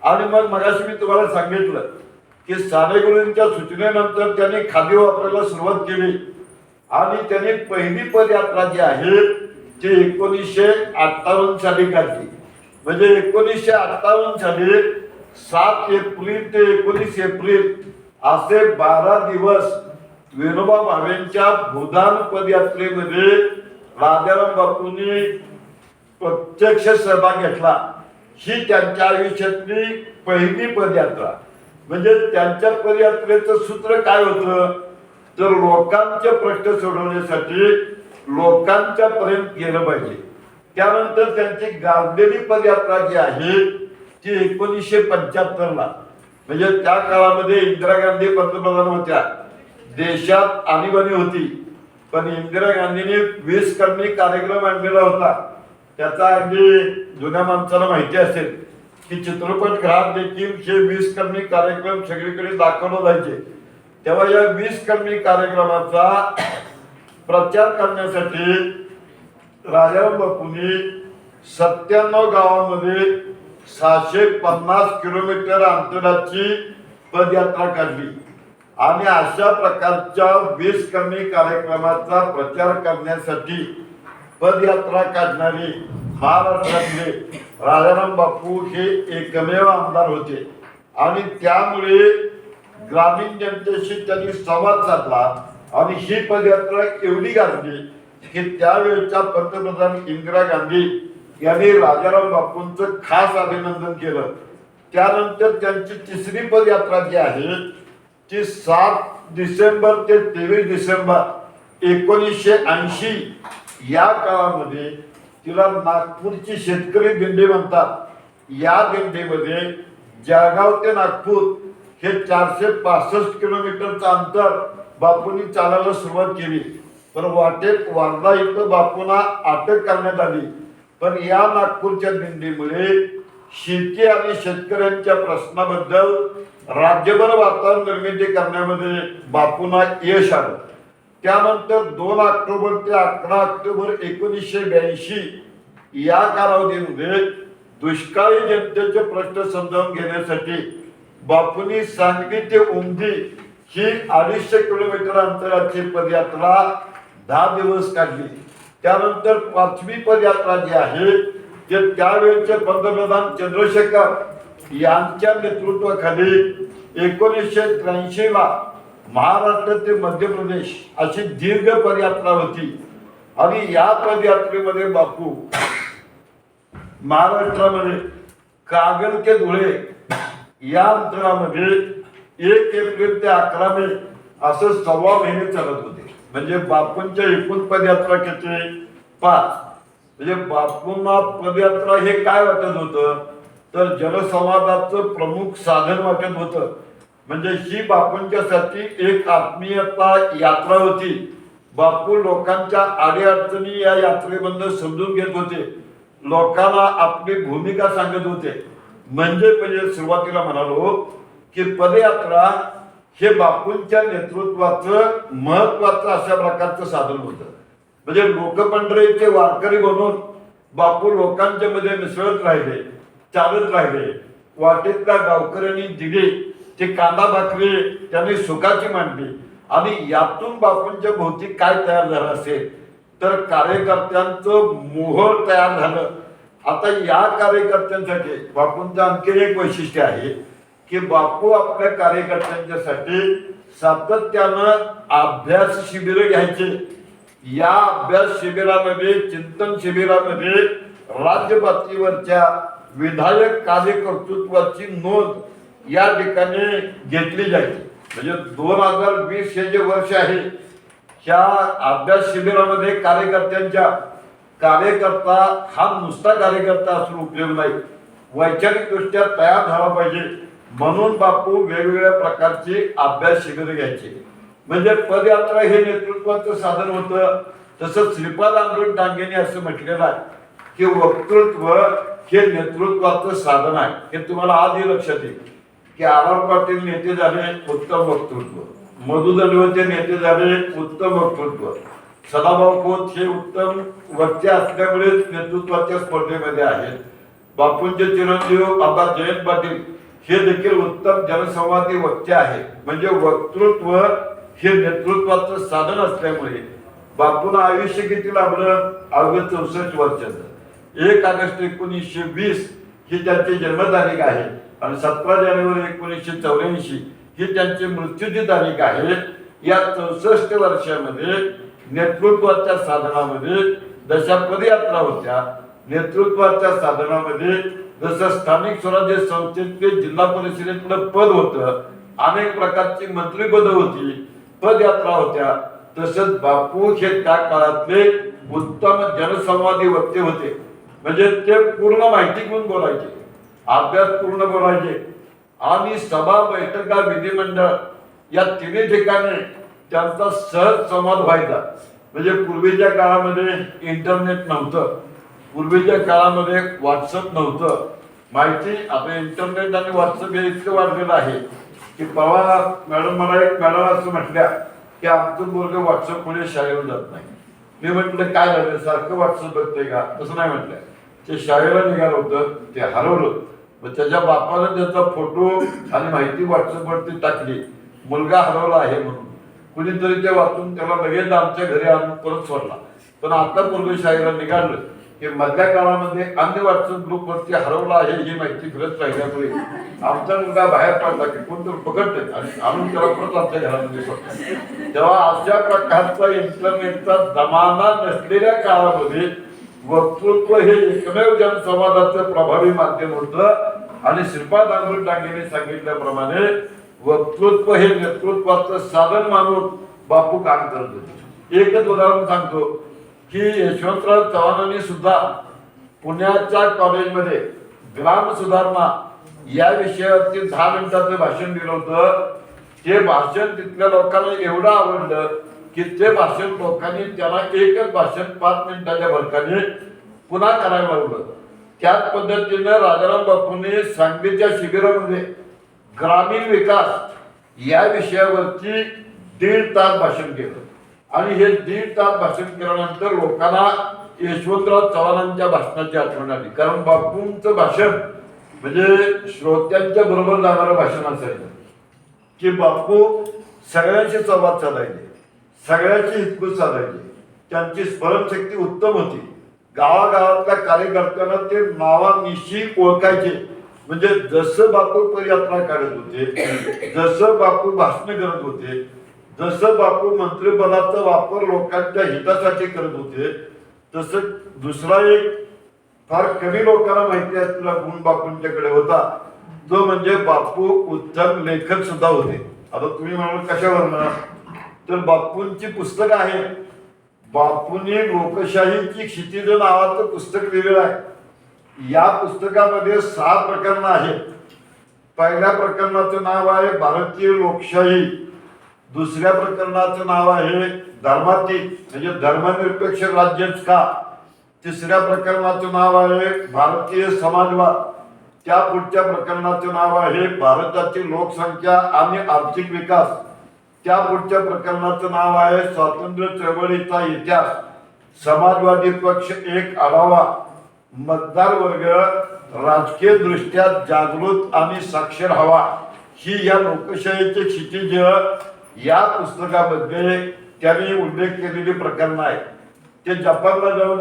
आणि मग मगाशी मी तुम्हाला सांगितलं की सानेगुरूंच्या सूचनेनंतर त्यांनी खादी वापरायला सुरुवात केली आणि त्यांनी पहिली पदयात्रा जी आहे ती 1958 साली काढली. म्हणजे 1958 साली 7 एप्रिल ते 19 एप्रिल असे 12 दिवस विनोबा भावेंच्या भूदान पदयात्रेमध्ये राजाराम बापूंनी प्रत्यक्ष सहभाग घेतला. ही त्यांच्या आयुष्यातली पहिली पदयात्रा. म्हणजे त्यांच्या पदयात्रेचं सूत्र काय होतं, तर लोकांचे प्रश्न सोडवण्यासाठी लोकांच्या पर्यंत गेलं पाहिजे. त्यानंतर त्यांची गाजलेली पदयात्रा जी आहे ती 1975ला, म्हणजे त्या काळामध्ये इंदिरा गांधी पंतप्रधान होत्या. देशात आणीबाणी होती, पण इंदिरा गांधींनी 20 कलमी कार्यक्रम आणलेला होता. त्याचा अगदी जुन्या माणसाला माहिती असेल की चित्रपटगृहात देखील हे 20 कलमी कार्यक्रम सगळीकडे दाखवले जायचे. तेव्हा या 20 कलमी कार्यक्रमाचा प्रचार करण्यासाठी राजाराम बापूंनी 97 गावामध्ये 650 किलोमीटर अंतराची पदयात्रा काढली आणि अशा प्रकारच्या 20 कलमी कार्यक्रमाचा प्रचार करण्यासाठी पदयात्रा काढणारी महाराष्ट्रातले राजाराम बापू हे एकमेव आमदार होते. आणि त्यामुळे ग्रामीण जनतेशी त्यांनी संवाद साधला आणि ही पदयात्रा एवढी गाजली की त्यावेळेच्या पंतप्रधान इंदिरा गांधी यांनी राजाराम बापूंचं खास अभिनंदन केलं. त्यानंतर त्यांची तिसरी पदयात्रा जी आहे ती 7 डिसेंबर ते 23 डिसेंबर 1980 या काळामध्ये तिला नागपूरची शेतकरी दिंडी म्हणतात. या दिंडीमध्ये जळगाव ते नागपूर हे 465 किलोमीटरचं अंतर बापूंनी चालायला सुरुवात केली. पण वाटेत वर्धा इथं बापूंना अटक करण्यात आली. पण या नागपूरच्या दिंडीमुळे शेती आणि शेतकऱ्यांच्या प्रश्नाबद्दल राज्यभर वातावरण निर्मिती करण्यामध्ये बापूंना यश आलं. त्यानंतर 2 ऑक्टोबर ते 11 ऑक्टोबर 1982 या कालावधीमध्ये दुष्काळी जनतेचे प्रश्न समजावून घेण्यासाठी बापूंनी सांगली ते उमदी ही 250 किलोमीटर अंतराची पदयात्रा 10 दिवस काढली. त्यानंतर 5वी पदयात्रा जी आहे ते त्यावेळेचे पंतप्रधान चंद्रशेखर यांच्या नेतृत्वाखाली 1983ला महाराष्ट्र ते मध्य प्रदेश अशी दीर्घ पदयात्रा होती. आणि या पदयात्रेमध्ये बापू महाराष्ट्रामध्ये कागल ते धुळे या अंतरामध्ये 1 एप्रिल ते 11 मे असं 6 महिने चालत होते. म्हणजे बापूंच्या एकूण पदयात्रा किती 5. म्हणजे बापूंना पदयात्रा हे काय वाटत होतं, तर जनसंवादाचं प्रमुख साधन वाटत होतं. म्हणजे ही बापूंच्यासाठी एक आत्मीयता यात्रा होती. बापू लोकांच्या अडीअडचणी या यात्रेमधून समजून घेत होते, लोकांना आपली भूमिका सांगत होते. म्हणजे सुरुवातीला म्हणालो की पदयात्रा हे बापूंच्या नेतृत्वाचं महत्वाचं अशा प्रकारचं साधन होतं. म्हणजे लोकपंढरीचे वारकरी बनून बापू लोकांच्या मध्ये मिसळत राहिले, चालत राहिले. वाटेतल्या गावकऱ्यांनी दिली ते कांदा भाकरी त्यांनी सुखाची मांडली. आणि यातून बापूंच्या भोवती काय तयार झालं असेल, तर कार्यकर्त्यांचं मोहर तयार झालं. आता या कार्यकर्त्यांसाठी बापूंचं आणखी एक वैशिष्ट्य आहे की बापू आपल्या कार्यकर्त्यांच्यासाठी सातत्यानं अभ्यास शिबिरं घ्यायचे. या अभ्यास शिबिरामध्ये, चिंतन शिबिरामध्ये राज्य पातळीवरच्या विधायक कार्यकर्तृत्वाची नोंद या ठिकाणी घेतली जायची. म्हणजे 2020 हे जे वर्ष आहे, ह्या अभ्यास शिबिरामध्ये कार्यकर्ता हा नुसता कार्यकर्ता असून उपयोग नाही, वैचारिक दृष्ट्या तयार झाला पाहिजे. म्हणून बापू वेगवेगळ्या प्रकारची अभ्यास शिबिर घ्यायचे. म्हणजे पदयात्रा हे नेतृत्वाचं साधन होतं. तसंच श्रीपाद आंबेडकर डांगेने असं म्हटलेलं आहे की वक्तृत्व हे नेतृत्वाचं साधन आहे. हे तुम्हाला आधी लक्षात येईल की आर पाटील नेते झाले उत्तम वक्तृत्व, मधु दंडवते नेते झाले उत्तम वक्तृत्व, सदाभाऊ खोत हे उत्तम वक्ते असल्यामुळे नेतृत्वाच्या स्पर्धेमध्ये आहेत. बापूंचे चिरंजीव आबा जयंत पाटील हे देखील उत्तम जनसंवादी वक्ते आहेत. म्हणजे वक्तृत्व हे नेतृत्वाचं साधन असल्यामुळे बापूंना आयुष्य किती लाभलं, अवघे 64 वर्षाचं. 1 ऑगस्ट 1920 ही त्यांची जन्मतारीख आहे आणि 17 जानेवारी 1984 ही त्यांची मृत्यूची तारीख आहे. या 64 वर्षामध्ये नेतृत्वाच्या साधनामध्ये जशा पदयात्रा होत्या, नेतृत्वाच्या साधनामध्ये जसं स्थानिक स्वराज्य संस्थेतले जिल्हा परिषदेतलं पद होतं, अनेक प्रकारची मंत्रिपद होती, पदयात्रा होत्या, तसंच बापू हे त्या काळातले उत्तम जनसंवादी वक्ते होते. म्हणजे ते पूर्ण माहिती घेऊन बोलायचे, अभ्यास पूर्ण बोलायचे आणि सभा बैठका विधिमंडळ या तिन्ही ठिकाणी त्यांचा सहज संवाद व्हायचा. म्हणजे पूर्वीच्या काळामध्ये इंटरनेट नव्हतं, पूर्वीच्या काळामध्ये व्हॉट्सअप नव्हतं. माहिती आता इंटरनेट आणि व्हॉट्सअप हे इतकं वाढलेलं आहे की परवा मला एक मॅडम असं म्हटल्या की आमचं मुलगा व्हॉट्सअपमुळे शाळेवर जात नाही. मी म्हटलं काय झालं, सारखं व्हॉट्सअप बघतंय का? तसं नाही म्हटलं, ते शाळेला निघालं होतं, ते हरवलं. मग त्याच्या बापानं त्याचा फोटो आणि माहिती व्हॉट्सअपवरती टाकली, मुलगा हरवला आहे म्हणून. कुणीतरी ते वाचून त्याला लगेच आमच्या घरी आणून परत सोडला. पण आता पूर्वी शाळेला निघालं की मधल्या काळामध्ये अन्य व्हॉट्सअप ग्रुपवरती हरवला आहे ही माहिती फिरत राहिल्यामुळे आमचा मुलगा बाहेर पडला की कोणतरी पकडते आणि आणून त्याला परत आमच्या घरामध्ये सोडतात. तेव्हा अशा प्रकारचा इंटरनेटचा जमाना नसलेल्या काळामध्ये वक्तृत्व हे एकमेव जनसंवादाचं प्रभावी माध्यम होतं. आणि श्रीपाद आंबेडकर डांगेने सांगितल्याप्रमाणे वक्तृत्व हे नेतृत्वाचं साधन मानून बापू काम करत होते. एकच उदाहरण सांगतो की यशवंतराव चव्हाणांनी सुद्धा पुण्याच्या कॉलेजमध्ये ग्राम सुधारणा या विषयावरती 10 मिनिटाचं भाषण दिलं होतं. ते भाषण तिथल्या लोकांना एवढं आवडलं की ते भाषण लोकांनी त्याला एकच भाषण 5 मिनिटाच्या भरकाने पुन्हा करायला लावलं. त्याच पद्धतीने राजाराम बापूंनी सांगलीच्या शिबिरामध्ये ग्रामीण विकास या विषयावरती 1.5 तास भाषण केलं. आणि हे 1.5 तास भाषण केल्यानंतर लोकांना यशवंतराव चव्हाणांच्या भाषणाची आठवण आली. कारण बापूंचं भाषण म्हणजे श्रोत्यांच्या बरोबर जाणारं भाषण असायचं की बापू सगळ्यांशी संवाद साधायचे, सगळ्यांची हितगुज साधायचे, त्यांची स्मरणशक्ती उत्तम होती. गावागावातल्या कार्यकर्त्यांना ते नावानिशी ओळखायचे. म्हणजे जसं बापू पदयात्रा काढत होते, जसं बापू भाषण करत होते, जसं बापू मंत्रिपदाचा वापर लोकांच्या हितासाठी करत होते, तसं दुसरा एक फार कमी लोकांना माहिती असलेला गुण बापूंच्याकडे होता, जो म्हणजे बापू उत्तम लेखक सुद्धा होते. आता तुम्ही म्हणाल कशावर, तर बापूंची पुस्तकं आहेत. बापूंनी लोकशाहीची क्षितिज नावाचं पुस्तक लिहिलेलं आहे. या पुस्तकामध्ये 6 प्रकरणं आहेत. पहिल्या प्रकरणाचं नाव आहे भारतीय लोकशाही, दुसऱ्या प्रकरणाचं नाव आहे धर्मातीत म्हणजे धर्मनिरपेक्ष राज्यच का, तिसऱ्या प्रकरणाचं नाव आहे भारतीय समाजवाद, त्या पुढच्या प्रकरणाचं नाव आहे भारताची लोकसंख्या आणि आर्थिक विकास, त्या पुढच्या प्रकरणाचं नाव आहे स्वातंत्र्य चळवळीचा इतिहास, समाजवादी पक्ष एक आढावा, मतदार वर्ग राजकीय दृष्ट्या जागृत आणि साक्षर हवा. ही या लोकशाहीचे क्षितिज या पुस्तकामध्ये त्यांनी उल्लेख केलेली प्रकरण आहे. ते जपानला जाऊन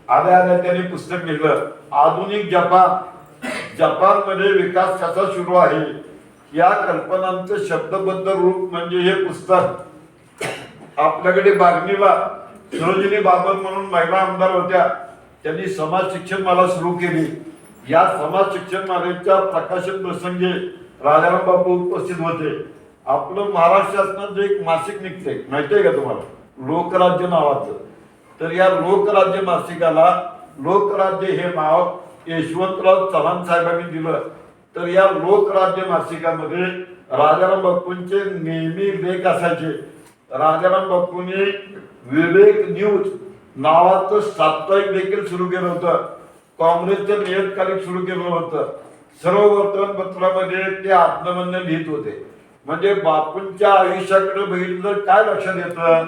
आल्या त्यांनी पुस्तक लिहिलं आधुनिक जपानमध्ये विकास कसा सुरू आहे या कल्पनांचं शब्दबद्ध रूप म्हणजे हे पुस्तक. आपल्याकडे बागणीला सरोजिनी बाबर म्हणून महिला आमदार होत्या, त्यांनी समाज शिक्षण माला सुरू केली. या समाज शिक्षण मालेच्या प्रकाशन प्रसंगी राजाराम बापू उपस्थित होते. आपलं महाराष्ट्र शासनाचं एक मासिक निघते माहिती आहे का तुम्हाला, लोकराज्य नावाचं. तर या लोकराज्य मासिकाला लोकराज्य हे नाव यशवंतराव चव्हाण साहेबांनी दिलं. तर या लोकराज्य मासिकामध्ये राजाराम बापूंचे नेहमी लेख असायचे. राजाराम बापूंनी विवेक न्यूज नावाचं साप्ताहिक देखील सुरू केलं होतं. काँग्रेसचं नियतकालिक सुरू केलं होतं. सर्व वर्तमानपत्रामध्ये ते आत्मबंध लिहित होते. म्हणजे बापूंच्या आयुष्याकडे बघितलं काय लक्षात येतं,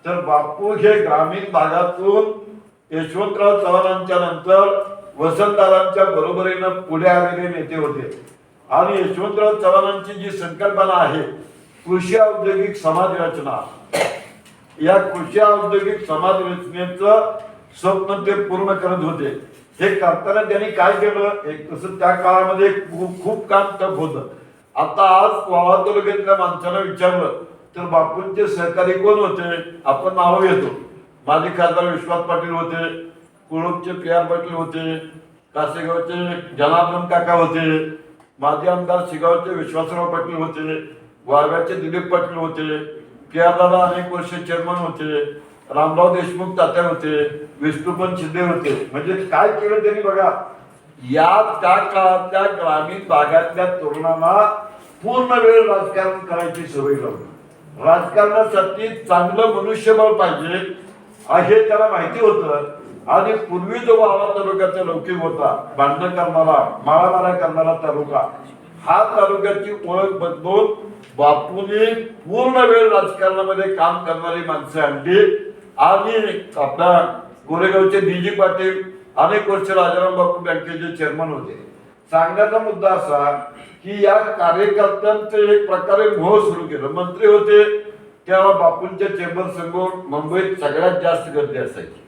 तर बापू हे ग्रामीण भागातून यशवंतराव चव्हाणांच्या नंतर वसंतदादांच्या बरोबरीनं पुढे आलेले नेते होते. आणि यशवंतराव चव्हाणांची जी संकल्पना आहे कृषी औद्योगिक समाज रचना, या कृषी औद्योगिक समाज रचनेचं स्वप्न ते पूर्ण करत होते. हे करताना त्यांनी काय केलं, एक तसं त्या काळामध्ये खूप काम टफ होतं. आता आज वावा तालुक्यातल्या माणसाला विचारलं तर बापूंचे सहकारी कोण होते? आपण नाव घेतो. माजी खासदार विश्वास पाटील होते, कुळूपचे PR पाटील होते, कासेगावचे जनार्दन काका होते, माजी आमदार शिगावचे विश्वासराव पाटील होते, वाघाचे दिलीप पाटील होते, PR दादा अनेक वर्ष चेअरमन होते, रामराव देशमुख तात्या होते, विष्णुपंत शिंदे होते. म्हणजे काय केलं त्यांनी बघा. या त्या काळातल्या ग्रामीण भागातल्या तरुणांना पूर्ण वेळ राजकारण करायची सवय लावली. राजकारणासाठी चांगलं मनुष्यबळ पाहिजे हे त्याला माहिती होतं. आणि पूर्वी जो वावा तालुक्याचा लौकिक होता, भांडण करणारा मारामारा करणारा तालुका, हा तालुक्याची ओळख बदलून बापूने पूर्ण वेळ राजकारणामध्ये काम करणारी माणसं आणली. आणि आपल्या गोरेगावचे DG पाटील अनेक वर्ष राजाराम बापू बँकेचे चेअरमन होते. सांगण्याचा मुद्दा असा की या कार्यकर्त्यांचे एक प्रकारे मोह सुरू केलं. मंत्री होते तेव्हा बापूंच्या चेंबर समोर मुंबईत सगळ्यात जास्त गर्दी असायची.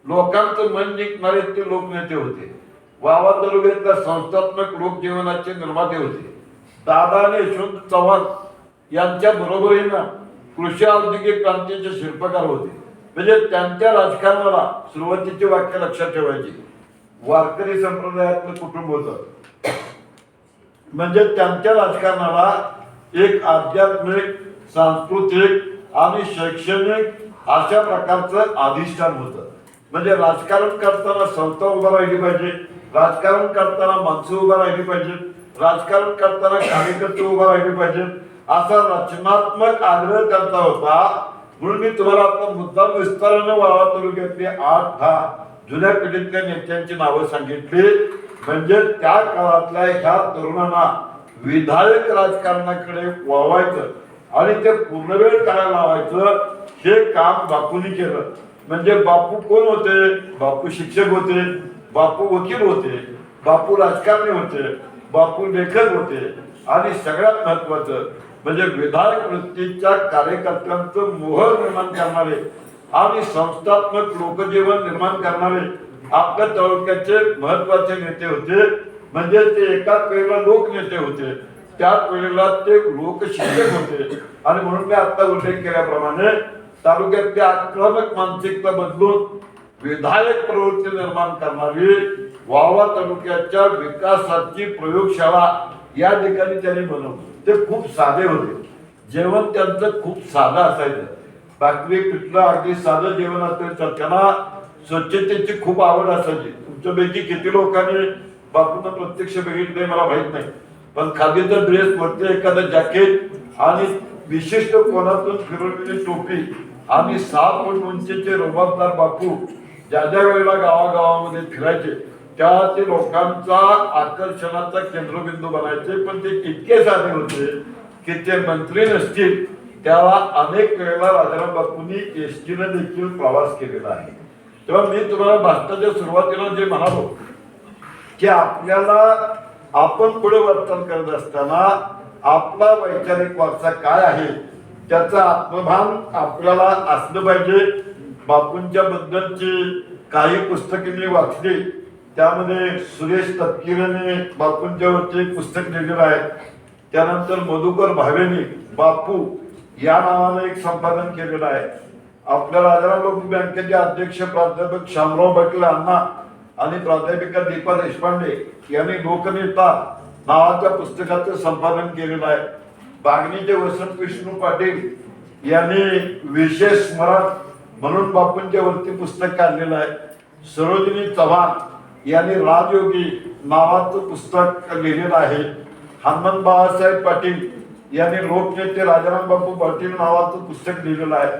लोकांचं मन जिंकणारे ते लोकनेते होते. वावा तालुक्यातल्या संस्थात्मक लोकजीवनाचे निर्माते होते. दादा आणि यशवंत चव्हाण यांच्या बरोबरीनं कृषी औद्योगिक क्रांतीचे शिल्पकार होते. म्हणजे त्यांच्या राजकारणाला सुरुवातीचे वाक्य लक्षात ठेवायची. वारकरी संप्रदायातलं कुटुंब होतं. म्हणजे त्यांच्या राजकारणाला एक आध्यात्मिक, सांस्कृतिक आणि शैक्षणिक अशा प्रकारचं अधिष्ठान होतं. म्हणजे राजकारण करताना संस्था उभा राहिली पाहिजे, राजकारण करताना माणसं उभा राहिली पाहिजे, राजकारण करताना कार्यकर्ते उभा राहिले पाहिजे, असा रचनात्मक आग्रह त्यांचा होता. म्हणून मी तुम्हाला आता मुद्दाम विस्ताराने वावा तालुक्यातली 8-10 जुन्या पिढीतल्या नेत्यांची नावं सांगितली. म्हणजे त्या काळातल्या ह्या तरुणांना विधायक राजकारणाकडे वळवायचं आणि ते पूर्णवेळ करायला लावायचं, हे काम बापूंनी केलं. म्हणजे बापू कोण होते? बापू शिक्षक होते, बापू वकील होते, बापू राजकारणी होते, बापू लेखक होते आणि सगळ्यात महत्वाचं म्हणजे विधायक वृत्तीच्या कार्यकर्त्यांचं मोह निर्माण करणारे आणि संस्थात्मक लोकजीवन निर्माण करणारे आपल्या तालुक्याचे महत्वाचे नेते होते. म्हणजे ते एकाच वेळेला लोकनेते होते, त्याच वेळेला ते लोकशिक्षक होते. आणि म्हणून मी आता उल्लेख केल्याप्रमाणे तालुक्यातली आक्रमक मानसिकता बदलून विधायक प्रवृत्ती निर्माण करणारी वावा तालुक्याच्या विकासाची प्रयोगशाळा या ठिकाणी त्यांनी बनवली. ते खूप साधे होते. जेवण त्यांचं खूप साधं असायचं. भाकरी पिठलं अगदी साधं जेवण असेल तर त्यांना स्वच्छतेची खूप आवड असायची. तुमच्यापैकी किती लोकांनी बापूंना प्रत्यक्ष बघितलंय मला माहित नाही, पण खादीचा ड्रेस वरती एखादं जॅकेट आणि विशिष्ट कोणातून फिरवलेली टोपी आणि 6 फूट उंचीचे रुबाबदार बापू ज्या ज्या वेळेला गावागावामध्ये फिरायचे त्या ते लोकांचा आकर्षणाचा केंद्रबिंदू बनायचे. पण ते इतके साधे होते की ते मंत्री नसतील त्याला अनेक वेळेला राजाराम बापूंनी ST ने देखील प्रवास केलेला आहे. तेव्हा मी तुम्हाला भाषणाच्या सुरुवातीला जे म्हणालो की आपल्याला आपण पुढे वर्तन करत असताना आपला वैचारिक वारसा काय आहे त्याचं आत्मभान आपल्याला असलं पाहिजे. बापूंच्या बद्दलची काही पुस्तके मी वाचली. त्यामध्ये सुरेश तपकिरेने बापूंच्यावरती एक पुस्तक लिहिलेलं आहे. त्यानंतर मधुकर भावेने बापू या नावानं एक संपादन केलेलं आहे. आपल्या राजाराम बापू बँकेचे अध्यक्ष प्राध्यापक शामराव पाटील अण्णा आणि प्राध्यापिका दीपा देशपांडे यांनी लोकनेता नावाच्या पुस्तकाचं संपादन केलेलं आहे. बागणीचे वसंत विष्णू पाटील यांनी विशेष स्मरण म्हणून बापूंच्या वरती पुस्तक काढलेलं आहे. सरोजिनी चव्हाण यांनी राजयोगी नावाचं पुस्तक लिहिलेलं आहे. हनुमंत बाळासाहेब पाटील यांनी लोकनेते राजाराम बापू पाटील नावाचं पुस्तक लिहिलेलं आहे.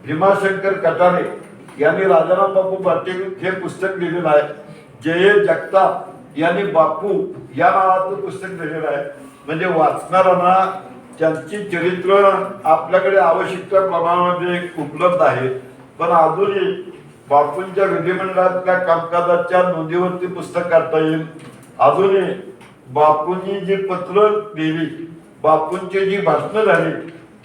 भीमाशंकर कटारे यांनी राजाराम बापू पाटील हे पुस्तक लिहिलेलं आहे. जय जगताप यांनी बापू या नावाचं पुस्तक लिहिलेलं आहे. म्हणजे वाचणाऱ्यांना त्यांची चरित्र आपल्याकडे आवश्यकता प्रमाणामध्ये उपलब्ध आहे. पण अजूनही बापूंच्या विधिमंडळातल्या कामकाजाच्या नोंदीवरती पुस्तक काढता येईल. अजूनही बापूंनी जी पत्र लिहिली, बापूंची जी भाषणं झाली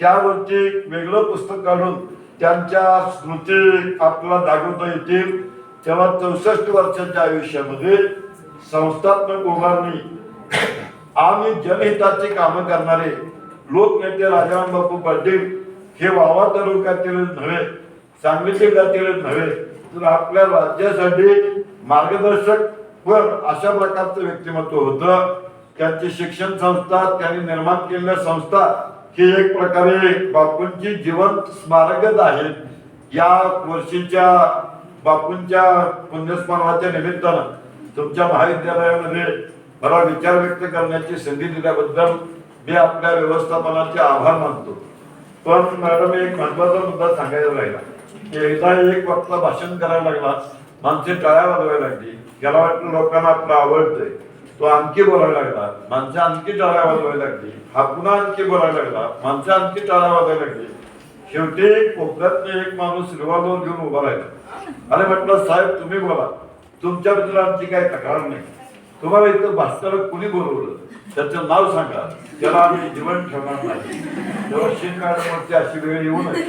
त्यावरती वेगळं पुस्तक काढून त्यांच्या स्मृती आपल्याला जागवता येतील. तेव्हा 64 वर्षाच्या आयुष्यामध्ये संस्थात्मक उभारणी आणि जनहिताची कामं करणारे लोकनेते राजाराम बापू पाटील हे वावा तालुक्यातीलच नव्हे, सांगली जिल्ह्यातीलच नव्हे, तर आपल्या राज्यासाठी मार्गदर्शक वर अशा प्रकारचं व्यक्तिमत्व होतं. त्यांची शिक्षण संस्था, त्यांनी निर्माण केलेल्या संस्था ही एक प्रकारे बापूंची जिवंत स्मारकच आहेत. या वर्षीच्या बापूंच्या पुण्यस्मरणाच्या निमित्तानं तुमच्या महाविद्यालयामध्ये मला विचार व्यक्त करण्याची संधी दिल्याबद्दल मी आपल्या व्यवस्थापनाचे आभार मानतो. पण मॅडम एक महत्वाचा मुद्दा सांगायचा राहिला की एकदा एक वक्ता भाषण करायला लागला, माणसे टाळ्या वाजवायला लागली, त्याला वाटलं लोकांना आपलं आवडतंय, तो आणखी बोलायला लागला, माणसं आणखी टाळ्या वाजवायला लागली, हा पुन्हा आणखी बोलायला लागला, माणसं आणखी टाळ्या वाजवायला लागली. शेवटी कोपऱ्यातनं एक माणूस रिव्हॉल्वर घेऊन उभा राहिला. अरे म्हटलं, साहेब तुम्ही बोला, तुमच्याबद्दल आमची काही तक्रार नाही, तुम्हाला इथं भास्कर कुणी बोलवलं त्याचं नाव सांगा, त्याला आम्ही जीवन ठेवणार नाही. तेव्हा शिन मॅडमवरती अशी वेळ येऊ नये.